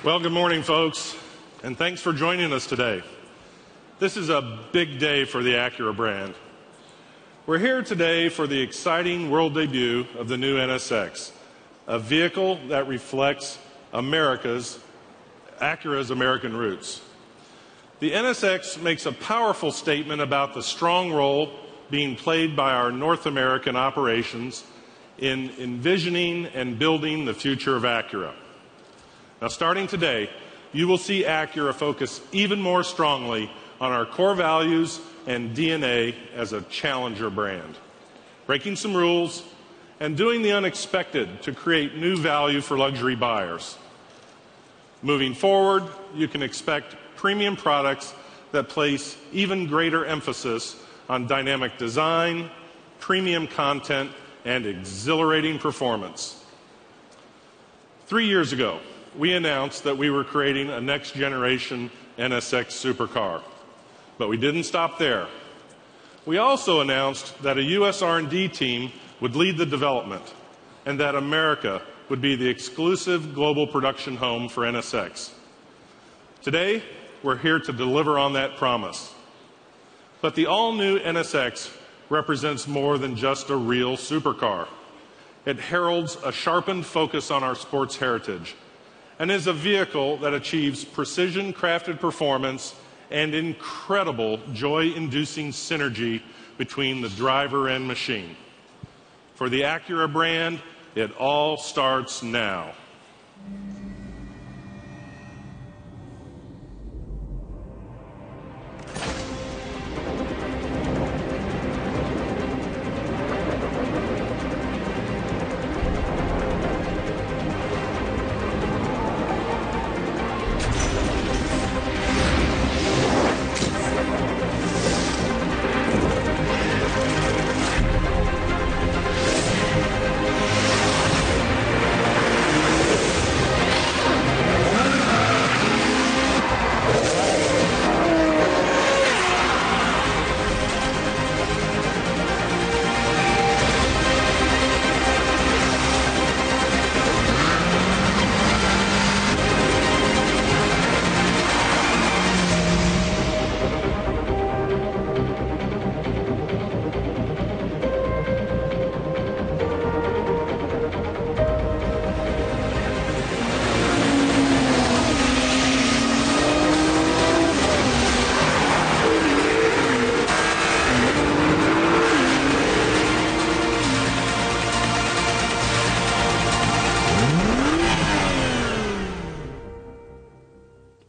Well, good morning, folks, and thanks for joining us today. This is a big day for the Acura brand. We're here today for the exciting world debut of the new NSX, a vehicle that reflects Acura's American roots. The NSX makes a powerful statement about the strong role being played by our North American operations in envisioning and building the future of Acura. Now, starting today, you will see Acura focus even more strongly on our core values and DNA as a challenger brand, breaking some rules and doing the unexpected to create new value for luxury buyers. Moving forward, you can expect premium products that place even greater emphasis on dynamic design, premium content, and exhilarating performance. 3 years ago, we announced that we were creating a next-generation NSX supercar. But we didn't stop there. We also announced that a U.S. R&D team would lead the development and that America would be the exclusive global production home for NSX. Today, we're here to deliver on that promise. But the all-new NSX represents more than just a real supercar. It heralds a sharpened focus on our sports heritage and is a vehicle that achieves precision-crafted performance and incredible joy-inducing synergy between the driver and machine. For the Acura brand, it all starts now.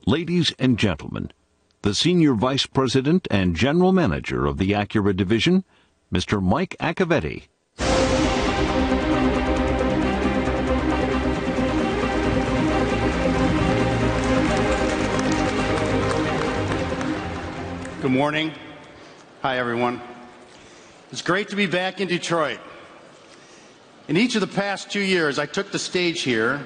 Ladies and gentlemen, the Senior Vice President and General Manager of the Acura Division, Mr. Mike Accavitti. Good morning. Hi, everyone. It's great to be back in Detroit. In each of the past 2 years, I took the stage here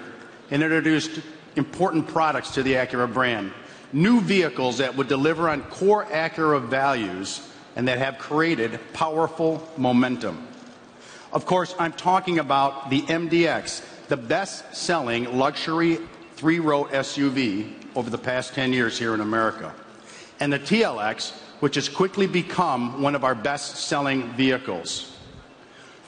and introduced important products to the Acura brand, new vehicles that would deliver on core Acura values and that have created powerful momentum. Of course, I'm talking about the MDX, the best-selling luxury three-row SUV over the past 10 years here in America, and the TLX, which has quickly become one of our best-selling vehicles.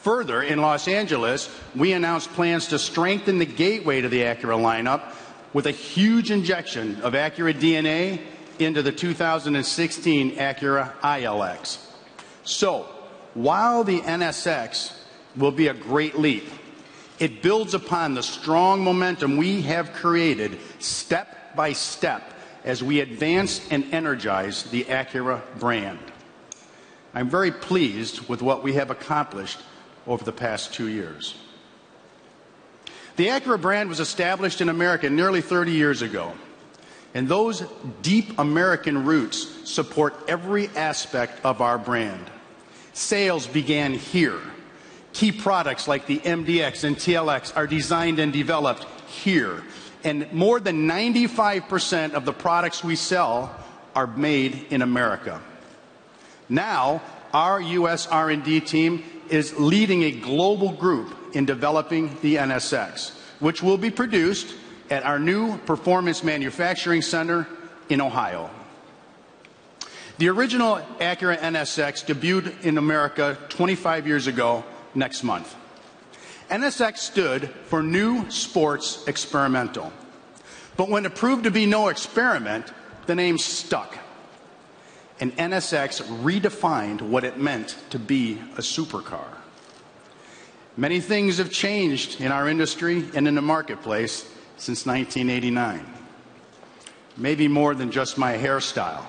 Further, in Los Angeles, we announced plans to strengthen the gateway to the Acura lineup with a huge injection of Acura DNA into the 2016 Acura ILX. So, while the NSX will be a great leap, it builds upon the strong momentum we have created step by step as we advance and energize the Acura brand. I'm very pleased with what we have accomplished over the past 2 years. The Acura brand was established in America nearly 30 years ago, and those deep American roots support every aspect of our brand. Sales began here. Key products like the MDX and TLX are designed and developed here, and more than 95% of the products we sell are made in America. Now, our U.S. R&D team is leading a global group in developing the NSX, which will be produced at our new Performance Manufacturing Center in Ohio. The original Acura NSX debuted in America 25 years ago next month. NSX stood for New Sports Experimental. But when it proved to be no experiment, the name stuck. And NSX redefined what it meant to be a supercar. Many things have changed in our industry and in the marketplace since 1989. Maybe more than just my hairstyle.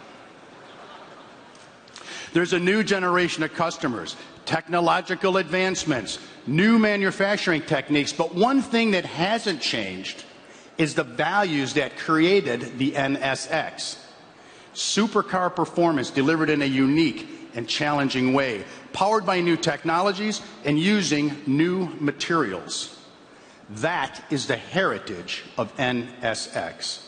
There's a new generation of customers, technological advancements, new manufacturing techniques, but one thing that hasn't changed is the values that created the NSX. Supercar performance delivered in a unique and challenging way, powered by new technologies and using new materials. That is the heritage of NSX.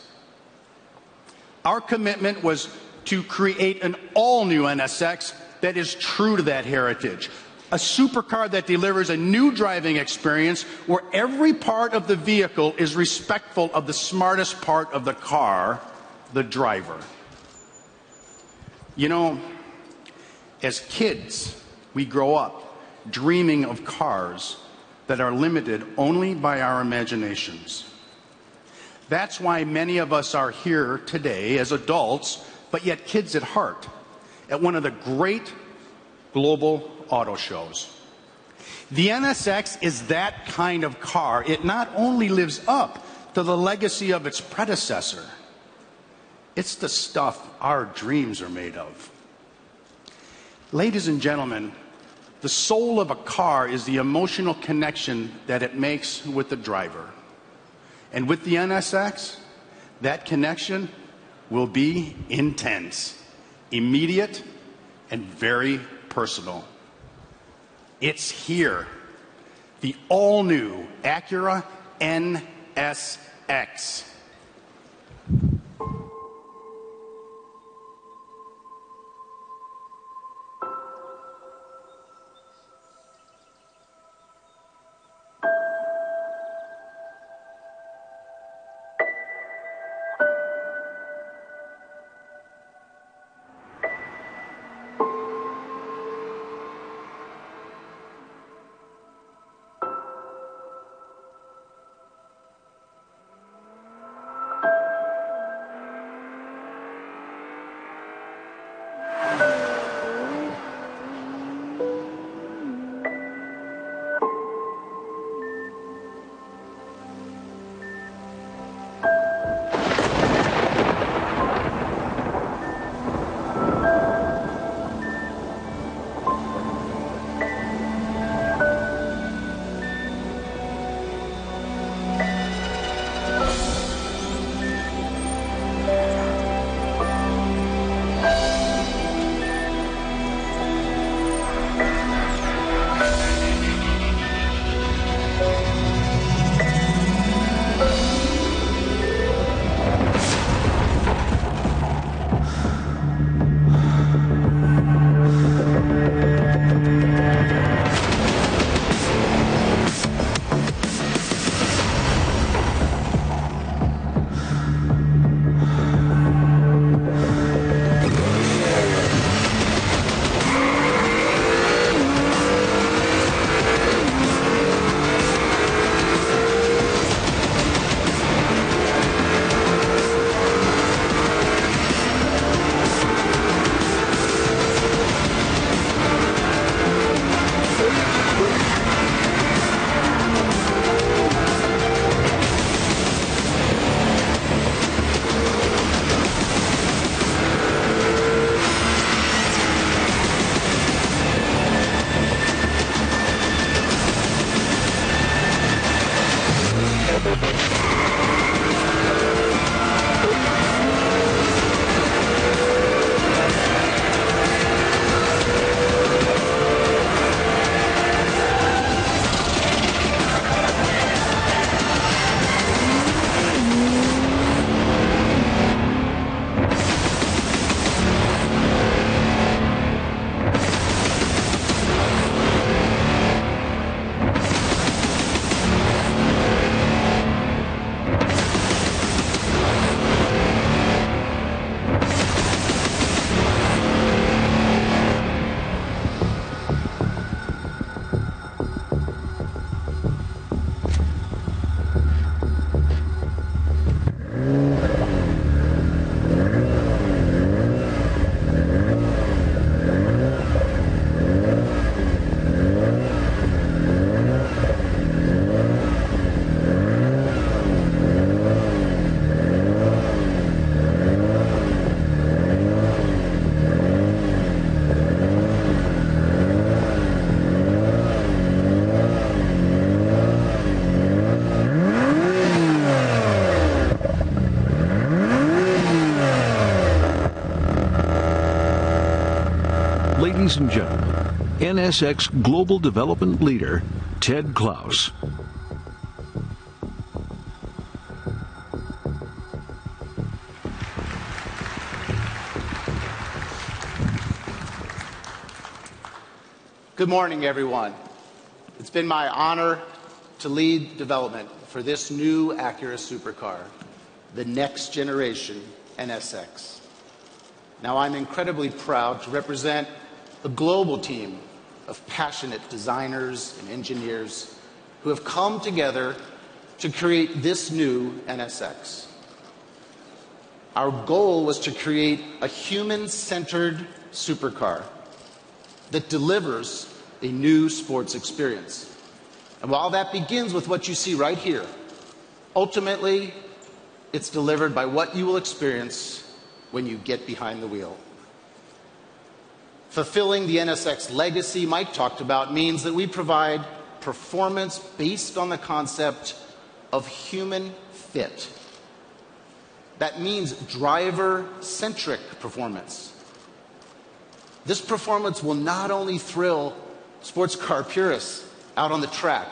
Our commitment was to create an all-new NSX that is true to that heritage. A supercar that delivers a new driving experience where every part of the vehicle is respectful of the smartest part of the car, the driver. You know, as kids, we grow up dreaming of cars that are limited only by our imaginations. That's why many of us are here today as adults, but yet kids at heart, at one of the great global auto shows. The NSX is that kind of car. It not only lives up to the legacy of its predecessor, it's the stuff our dreams are made of. Ladies and gentlemen, the soul of a car is the emotional connection that it makes with the driver. And with the NSX, that connection will be intense, immediate, and very personal. It's here, the all-new Acura NSX. Ladies and gentlemen, NSX Global Development Leader, Ted Klaus. Good morning, everyone. It's been my honor to lead development for this new Acura supercar, the next generation NSX. Now, I'm incredibly proud to represent a global team of passionate designers and engineers who have come together to create this new NSX. Our goal was to create a human-centered supercar that delivers a new sports experience. And while that begins with what you see right here, ultimately, it's delivered by what you will experience when you get behind the wheel. Fulfilling the NSX legacy Mike talked about means that we provide performance based on the concept of human fit. That means driver-centric performance. This performance will not only thrill sports car purists out on the track,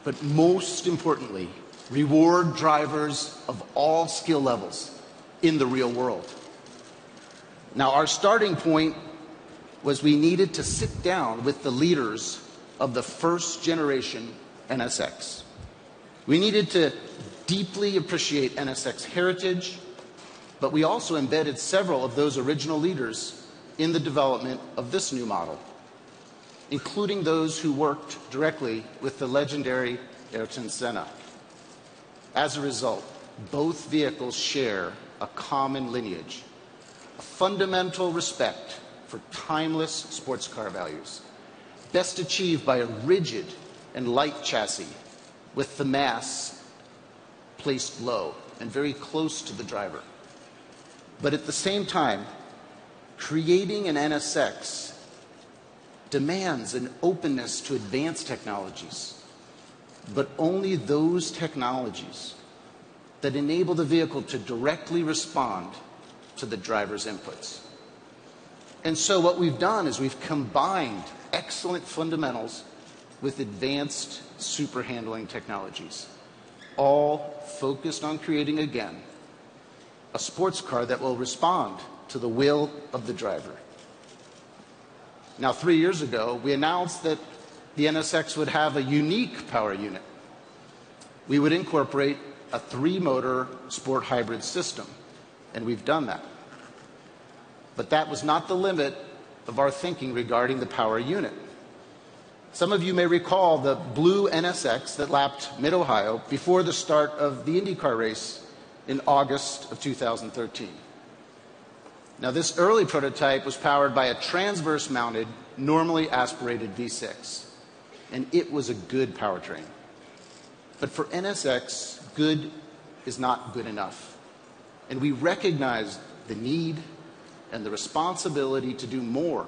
but most importantly, reward drivers of all skill levels in the real world. Now, our starting point was we needed to sit down with the leaders of the first generation NSX. We needed to deeply appreciate NSX heritage, but we also embedded several of those original leaders in the development of this new model, including those who worked directly with the legendary Ayrton Senna. As a result, both vehicles share a common lineage, a fundamental respect for timeless sports car values, best achieved by a rigid and light chassis with the mass placed low and very close to the driver. But at the same time, creating an NSX demands an openness to advanced technologies, but only those technologies that enable the vehicle to directly respond to the driver's inputs. And so what we've done is we've combined excellent fundamentals with advanced super handling technologies, all focused on creating, again, a sports car that will respond to the will of the driver. Now, 3 years ago, we announced that the NSX would have a unique power unit. We would incorporate a 3-motor sport hybrid system, and we've done that. But that was not the limit of our thinking regarding the power unit. Some of you may recall the blue NSX that lapped Mid-Ohio before the start of the IndyCar race in August of 2013. Now, this early prototype was powered by a transverse-mounted, normally aspirated V6, and it was a good powertrain. But for NSX, good is not good enough. And we recognized the need and the responsibility to do more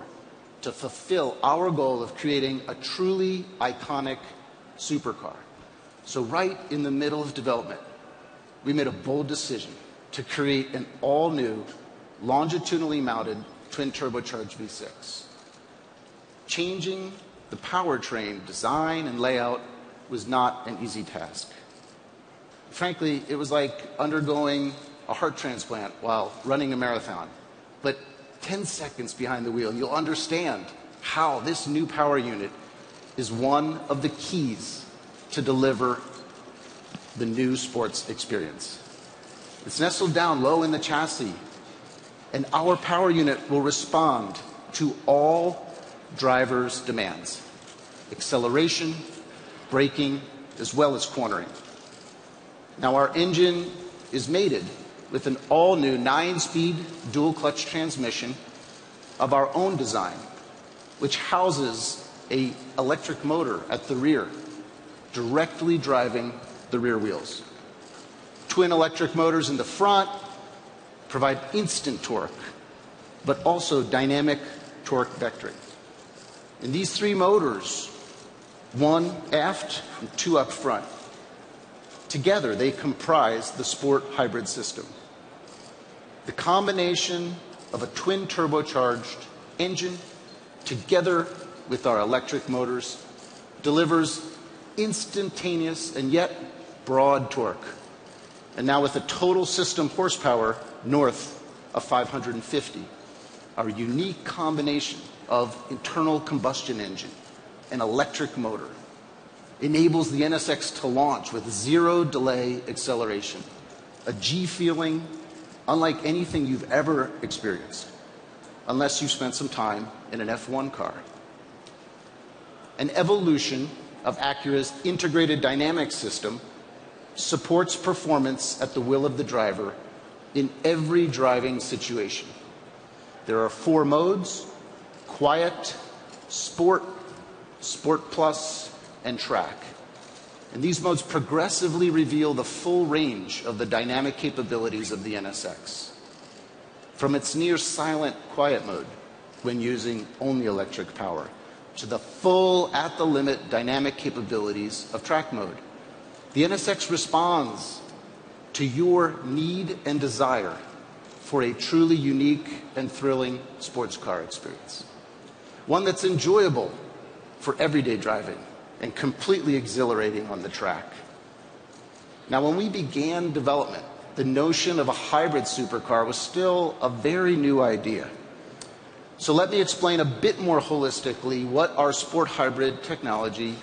to fulfill our goal of creating a truly iconic supercar. So right in the middle of development, we made a bold decision to create an all-new, longitudinally mounted twin-turbocharged V6. Changing the powertrain design and layout was not an easy task. Frankly, it was like undergoing a heart transplant while running a marathon. But 10 seconds behind the wheel, you'll understand how this new power unit is one of the keys to deliver the new sports experience. It's nestled down low in the chassis, and our power unit will respond to all drivers' demands: acceleration, braking, as well as cornering. Now, our engine is mated with an all-new 9-speed dual-clutch transmission of our own design, which houses an electric motor at the rear, directly driving the rear wheels. Twin electric motors in the front provide instant torque, but also dynamic torque vectoring. And these 3 motors, 1 aft and 2 up front, together they comprise the sport hybrid system. The combination of a twin-turbocharged engine together with our electric motors, delivers instantaneous and yet broad torque. And now with a total system horsepower north of 550, our unique combination of internal combustion engine and electric motor enables the NSX to launch with zero delay acceleration, a G feeling unlike anything you've ever experienced, unless you've spent some time in an F1 car. An evolution of Acura's integrated dynamics system supports performance at the will of the driver in every driving situation. There are 4 modes: Quiet, Sport, Sport Plus, and Track. And these modes progressively reveal the full range of the dynamic capabilities of the NSX. From its near silent quiet mode, when using only electric power, to the full at-the-limit dynamic capabilities of Track mode. The NSX responds to your need and desire for a truly unique and thrilling sports car experience. One that's enjoyable for everyday driving and completely exhilarating on the track. Now, when we began development, the notion of a hybrid supercar was still a very new idea. So let me explain a bit more holistically what our sport hybrid technology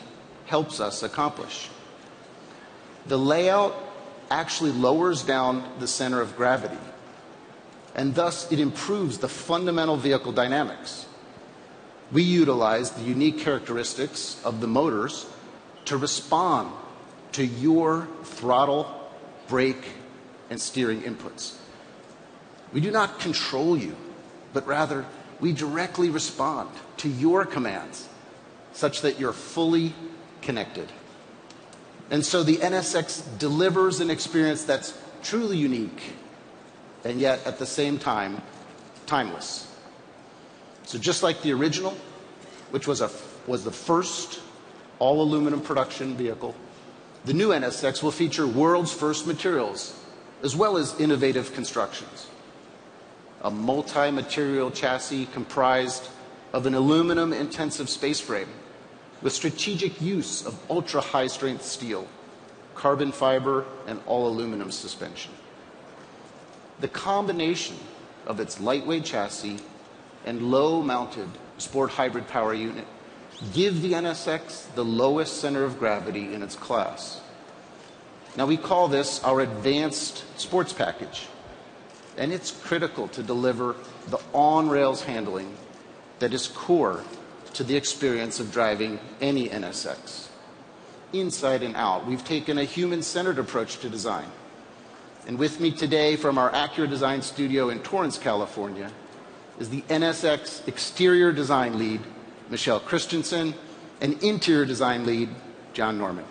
helps us accomplish. The layout actually lowers down the center of gravity, and thus it improves the fundamental vehicle dynamics. We utilize the unique characteristics of the motors to respond to your throttle, brake, and steering inputs. We do not control you, but rather we directly respond to your commands such that you're fully connected. And so the NSX delivers an experience that's truly unique and yet at the same time timeless. So just like the original, which was the first all-aluminum production vehicle, the new NSX will feature world's first materials as well as innovative constructions. A multi-material chassis comprised of an aluminum-intensive space frame with strategic use of ultra-high-strength steel, carbon fiber, and all-aluminum suspension. The combination of its lightweight chassis and low-mounted sport hybrid power unit give the NSX the lowest center of gravity in its class. Now, we call this our advanced sports package, and it's critical to deliver the on-rails handling that is core to the experience of driving any NSX. Inside and out, we've taken a human-centered approach to design. And with me today from our Acura design studio in Torrance, California, is the NSX exterior design lead, Michelle Christensen, and interior design lead, John Norman.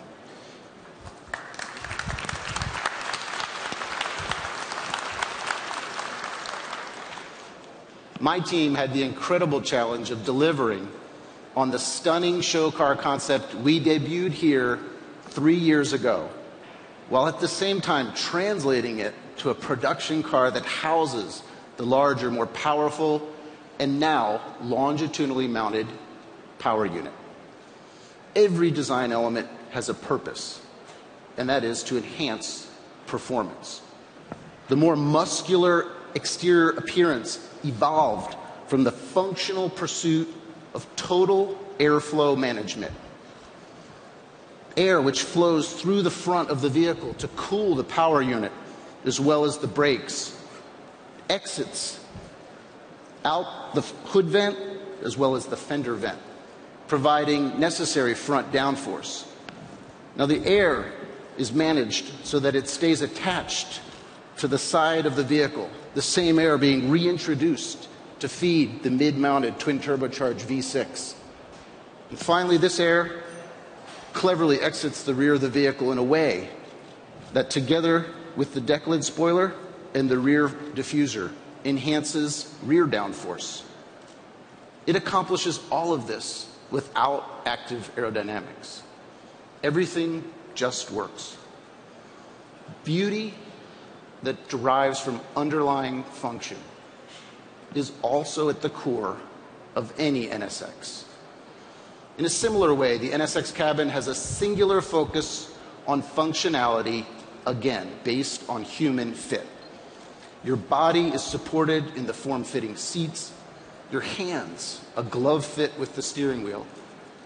My team had the incredible challenge of delivering on the stunning show car concept we debuted here 3 years ago, while at the same time translating it to a production car that houses the larger, more powerful, and now longitudinally mounted power unit. Every design element has a purpose, and that is to enhance performance. The more muscular exterior appearance evolved from the functional pursuit of total airflow management. Air which flows through the front of the vehicle to cool the power unit as well as the brakes, exits out the hood vent as well as the fender vent, providing necessary front downforce. Now, the air is managed so that it stays attached to the side of the vehicle, the same air being reintroduced to feed the mid-mounted twin-turbocharged V6. And finally, this air cleverly exits the rear of the vehicle in a way that, together with the deck lid spoiler and the rear diffuser, enhances rear downforce. It accomplishes all of this without active aerodynamics. Everything just works. Beauty that derives from underlying function is also at the core of any NSX. In a similar way, the NSX cabin has a singular focus on functionality, again, based on human fit. Your body is supported in the form-fitting seats, your hands a glove fit with the steering wheel,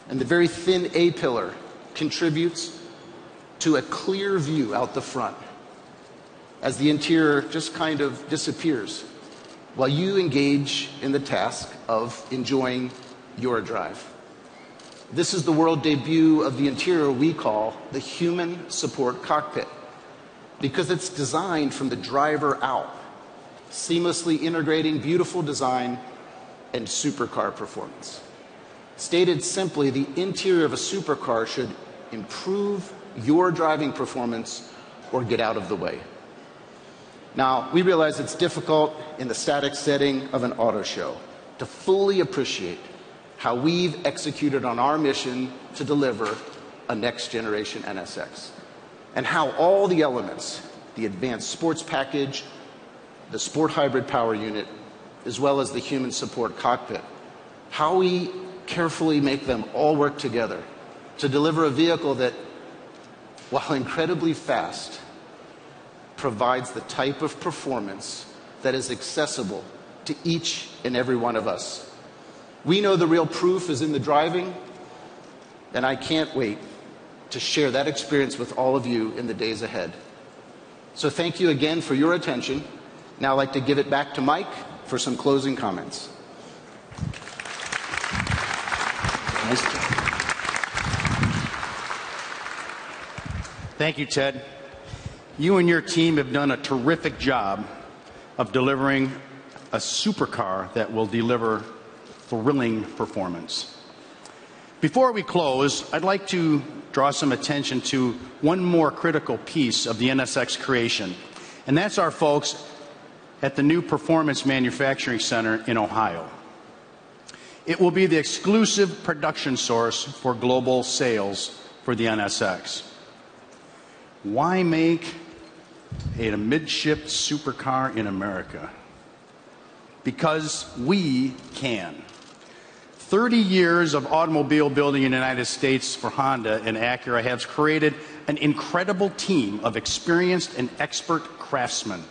and the very thin A-pillar contributes to a clear view out the front as the interior just kind of disappears while you engage in the task of enjoying your drive. This is the world debut of the interior we call the human support cockpit, because it's designed from the driver out, seamlessly integrating beautiful design and supercar performance. Stated simply, the interior of a supercar should improve your driving performance or get out of the way. Now, we realize it's difficult in the static setting of an auto show to fully appreciate how we've executed on our mission to deliver a next-generation NSX, and how all the elements, the advanced sports package, the sport hybrid power unit, as well as the human support cockpit, how we carefully make them all work together to deliver a vehicle that, while incredibly fast, provides the type of performance that is accessible to each and every one of us. We know the real proof is in the driving, and I can't wait to share that experience with all of you in the days ahead. So thank you again for your attention. Now I'd like to give it back to Mike for some closing comments. Nice job. Thank you, Ted. You and your team have done a terrific job of delivering a supercar that will deliver thrilling performance. Before we close, I'd like to draw some attention to one more critical piece of the NSX creation, and that's our folks at the new Performance Manufacturing Center in Ohio. It will be the exclusive production source for global sales for the NSX. Why make a midship supercar in America? Because we can. 30 years of automobile building in the United States for Honda and Acura has created an incredible team of experienced and expert craftsmen.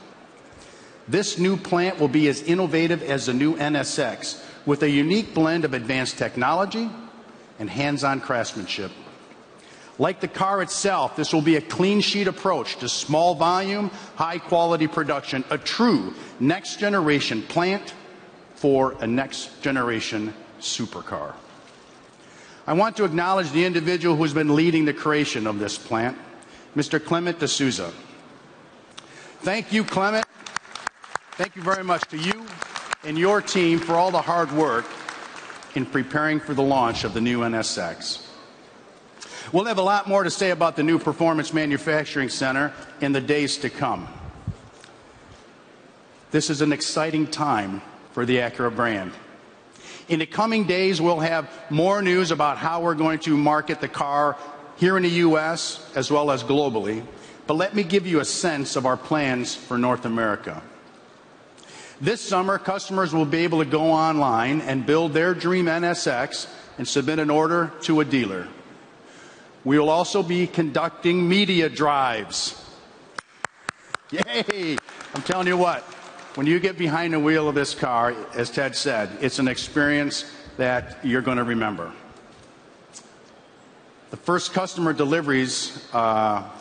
This new plant will be as innovative as the new NSX, with a unique blend of advanced technology and hands-on craftsmanship. Like the car itself, this will be a clean sheet approach to small volume, high quality production, a true next generation plant for a next generation supercar. I want to acknowledge the individual who's been leading the creation of this plant, Mr. Clement D'Souza. Thank you, Clement. Thank you very much to you and your team for all the hard work in preparing for the launch of the new NSX. We'll have a lot more to say about the new Performance Manufacturing Center in the days to come. This is an exciting time for the Acura brand. In the coming days, we'll have more news about how we're going to market the car here in the U.S. as well as globally. But let me give you a sense of our plans for North America. This summer, customers will be able to go online and build their dream NSX and submit an order to a dealer. We will also be conducting media drives. Yay! I'm telling you what, when you get behind the wheel of this car, as Ted said, it's an experience that you're going to remember. The first customer deliveries,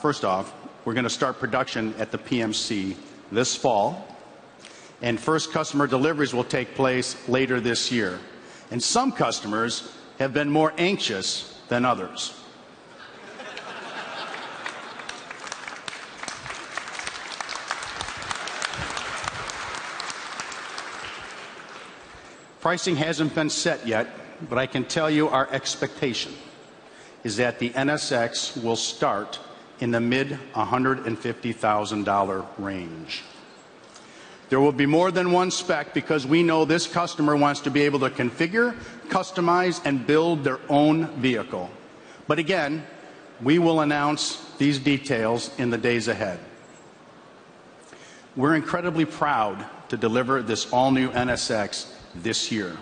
first off, we're going to start production at the PMC this fall. And first customer deliveries will take place later this year. And some customers have been more anxious than others. Pricing hasn't been set yet, but I can tell you our expectation is that the NSX will start in the mid $150,000 range. There will be more than one spec because we know this customer wants to be able to configure, customize, and build their own vehicle. But again, we will announce these details in the days ahead. We're incredibly proud to deliver this all-new NSX this year.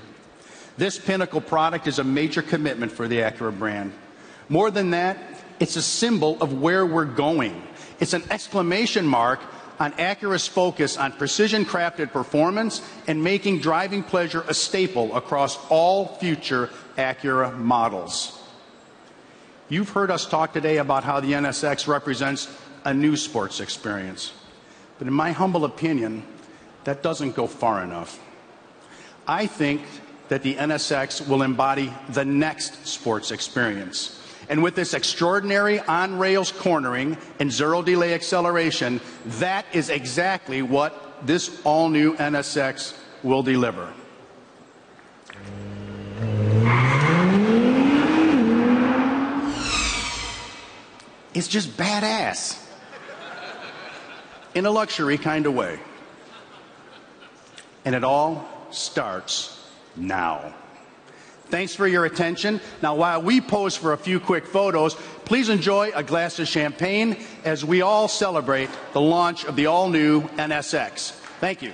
This pinnacle product is a major commitment for the Acura brand. More than that, it's a symbol of where we're going. It's an exclamation mark on Acura's focus on precision-crafted performance and making driving pleasure a staple across all future Acura models. You've heard us talk today about how the NSX represents a new sports experience. But in my humble opinion, that doesn't go far enough. I think that the NSX will embody the next sports experience. And with this extraordinary on-rails cornering and zero-delay acceleration, that is exactly what this all-new NSX will deliver. It's just badass. In a luxury kind of way. And it all starts now. Thanks for your attention. Now, while we pose for a few quick photos, please enjoy a glass of champagne as we all celebrate the launch of the all-new NSX. Thank you.